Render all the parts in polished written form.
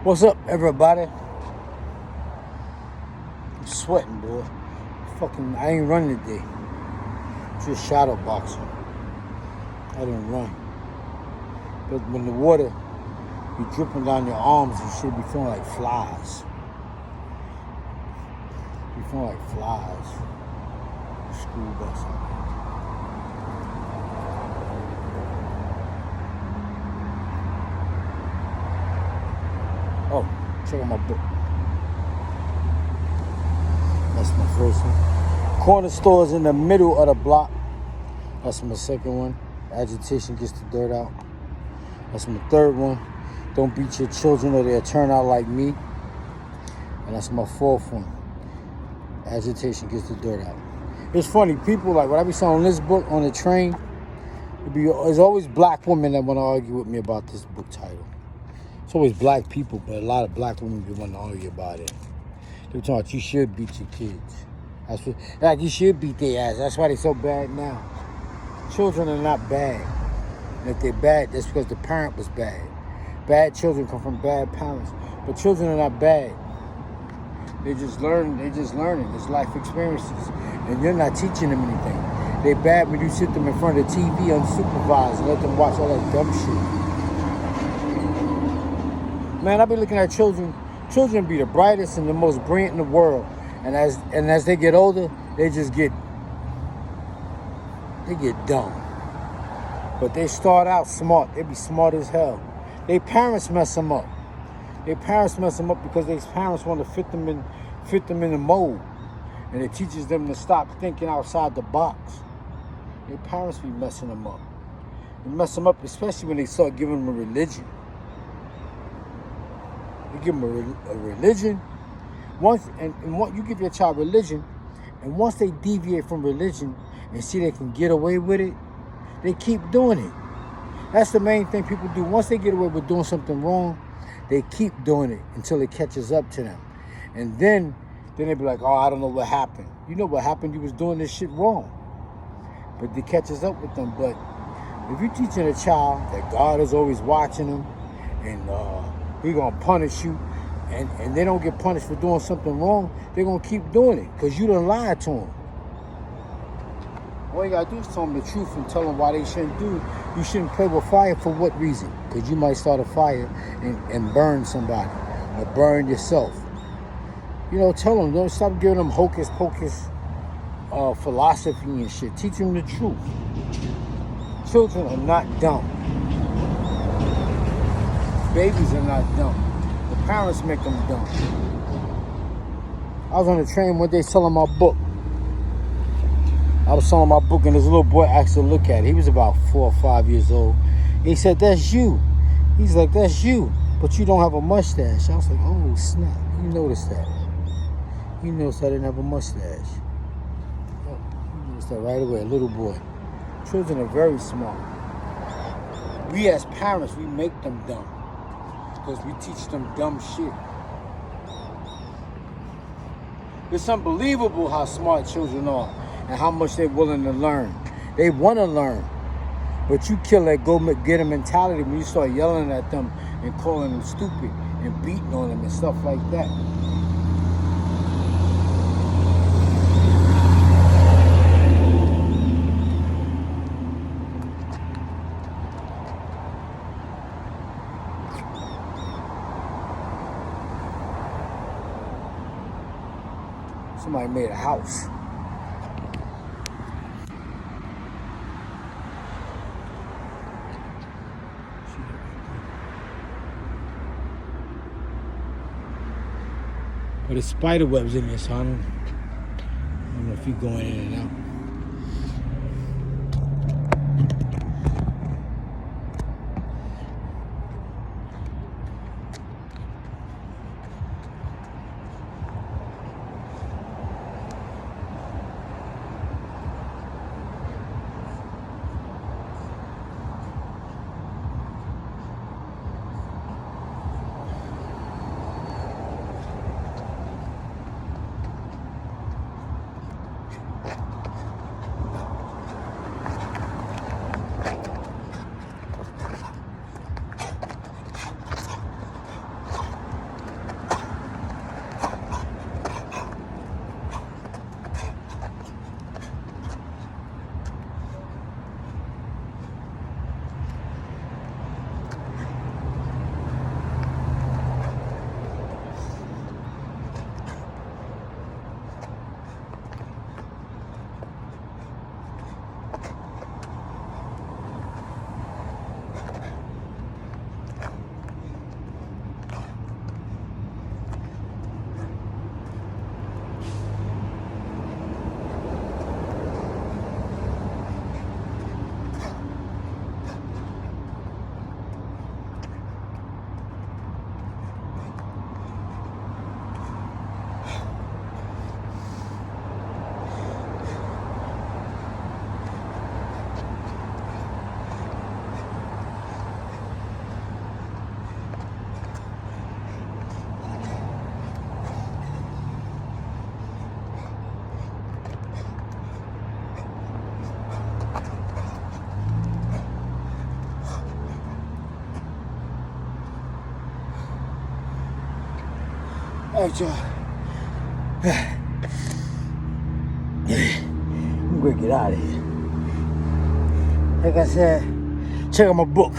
What's up, everybody? I'm sweating, boy. I ain't running today. Just shadow boxing. I didn't run. But when the water be dripping down your arms, you should be feeling like flies. You feel like flies. School bus. Oh, check out my book. That's my first one. Corner stores in the middle of the block. That's my second one. Agitation gets the dirt out. That's my third one. Don't beat your children or they'll turn out like me. And that's my fourth one. Agitation gets the dirt out. It's funny, people like when I be selling this book on the train, there's always black women that want to argue with me about this book title. It's always black people, but a lot of black women be wanting to argue about it. They're talking about you should beat your kids. That's what, like you should beat their ass. That's why they're so bad now. Children are not bad. And if they're bad, that's because the parent was bad. Bad children come from bad parents. But children are not bad. They're just learning. It's life experiences. And you're not teaching them anything. They're bad when you sit them in front of the TV unsupervised and let them watch all that dumb shit. Man, I be looking at children. Children be the brightest and the most brilliant in the world. And as they get older, they get dumb. But they start out smart. They be smart as hell. Their parents mess them up. Their parents mess them up because their parents want to fit them in the mold. And it teaches them to stop thinking outside the box. Their parents be messing them up. They mess them up, especially when they start giving them a religion. You give them a religion. You give your child religion, and once they deviate from religion and see they can get away with it, they keep doing it. That's the main thing people do. Once they get away with doing something wrong, they keep doing it until it catches up to them. And then they be like, oh, I don't know what happened. You know what happened? You was doing this shit wrong. But it catches up with them. But if you're teaching a child that God is always watching them and He's going to punish you, and they don't get punished for doing something wrong, they're going to keep doing it because you done lied to them. All you got to do is tell them the truth and tell them why they shouldn't do it. You shouldn't play with fire for what reason? Because you might start a fire and burn somebody or burn yourself. You know, tell them, don't stop giving them hocus pocus philosophy and shit. Teach them the truth. Children are not dumb. Babies are not dumb. The parents make them dumb. I was on the train one day selling my book. I was selling my book and this little boy asked to look at it. He was about 4 or 5 years old. He said, that's you. He's like, that's you, but you don't have a mustache. I was like, oh, snap. You noticed that. You noticed I didn't have a mustache. Oh, you noticed that right away, a little boy. Children are very smart. We as parents, we make them dumb. Because we teach them dumb shit. It's unbelievable how smart children are and how much they're willing to learn. They want to learn. But you kill that go-get-em mentality when you start yelling at them and calling them stupid and beating on them and stuff like that. Somebody made a house. But there's spider webs in this, so I don't know if you're going in and out. All right, y'all. I'm gonna get out of here. Like I said, check out my book.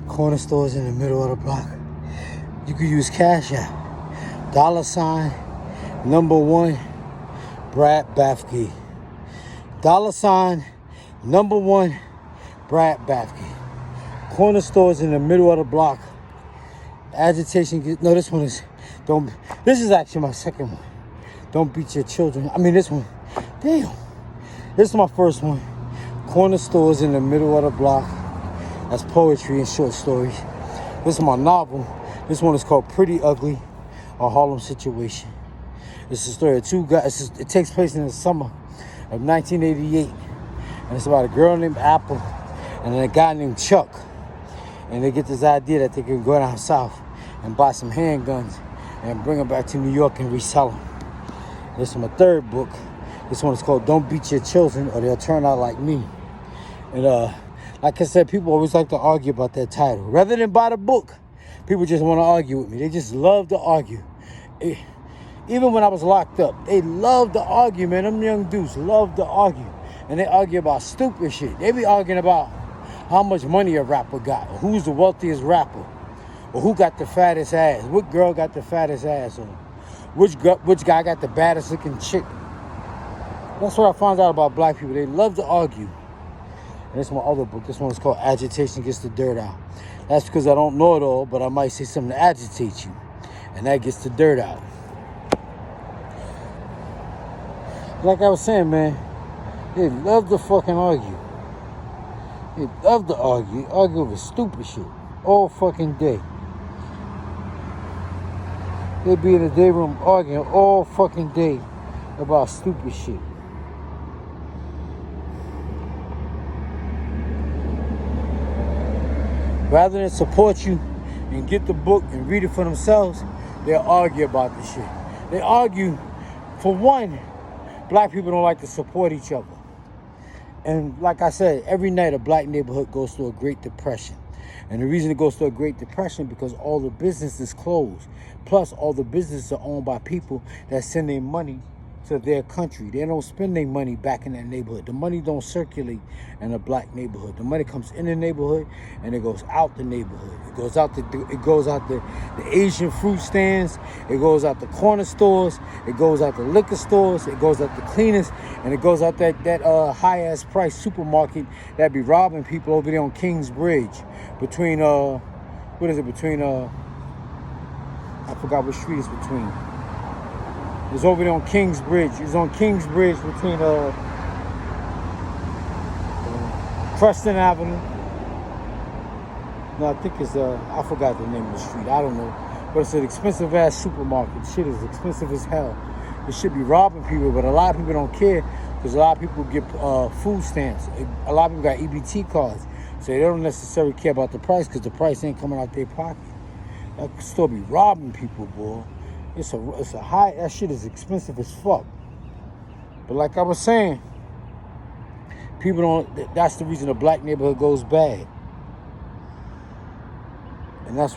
Corner stores in the middle of the block. You can use Cash App. $, number 1, Brad Bafke. $, number 1, Brad Bafke. Corner stores in the middle of the block. Agitation. No, this one is. Don't. This is actually my second one. Don't beat your children. I mean, this one. Damn. This is my first one. Corner stores in the middle of the block. That's poetry and short stories. This is my novel. This one is called Pretty Ugly, a Harlem Situation. It's a story of two guys. It takes place in the summer of 1988. And it's about a girl named Apple and a guy named Chuck. And they get this idea that they can go down south and buy some handguns and bring them back to New York and resell them. This is my third book. This one is called Don't Beat Your Children or They'll Turn Out Like Me. And like I said, people always like to argue about that title. Rather than buy the book, people just want to argue with me. They just love to argue. Even when I was locked up, they loved to argue, man. Them young dudes love to argue. And they argue about stupid shit. They be arguing about how much money a rapper got, or who's the wealthiest rapper, or who got the fattest ass, what girl got the fattest ass, or which guy got the baddest looking chick. That's what I found out about black people. They love to argue. And this is my other book. This one is called Agitation Gets the Dirt Out. That's because I don't know it all, but I might say something to agitate you. And that gets the dirt out. Like I was saying, man, they love to fucking argue. They love to argue. Argue over stupid shit all fucking day. They be in the day room arguing all fucking day about stupid shit. Rather than support you and get the book and read it for themselves, they'll argue about the shit. They argue, for one, black people don't like to support each other. And like I said, every night a black neighborhood goes through a Great Depression. And the reason it goes through a Great Depression because all the businesses closed. Plus, all the businesses are owned by people that send their money to their country. They don't spend their money back in that neighborhood. The money don't circulate in a black neighborhood. The money comes in the neighborhood and it goes out the neighborhood. It goes out the Asian fruit stands. It goes out the corner stores. It goes out the liquor stores. It goes out the cleaners, and it goes out that high ass price supermarket that be robbing people over there on Kings Bridge between I forgot what street it's between. It's over there on Kings Bridge. It's on Kings Bridge between Preston Avenue. No, I think it's I forgot the name of the street. I don't know. But it's an expensive ass supermarket. Shit is expensive as hell. It should be robbing people, but a lot of people don't care because a lot of people get food stamps. A lot of people got EBT cards. So they don't necessarily care about the price because the price ain't coming out their pocket. That could still be robbing people, boy. It's a high, that shit is expensive as fuck. But like I was saying, people don't, that's the reason the black neighborhood goes bad. And that's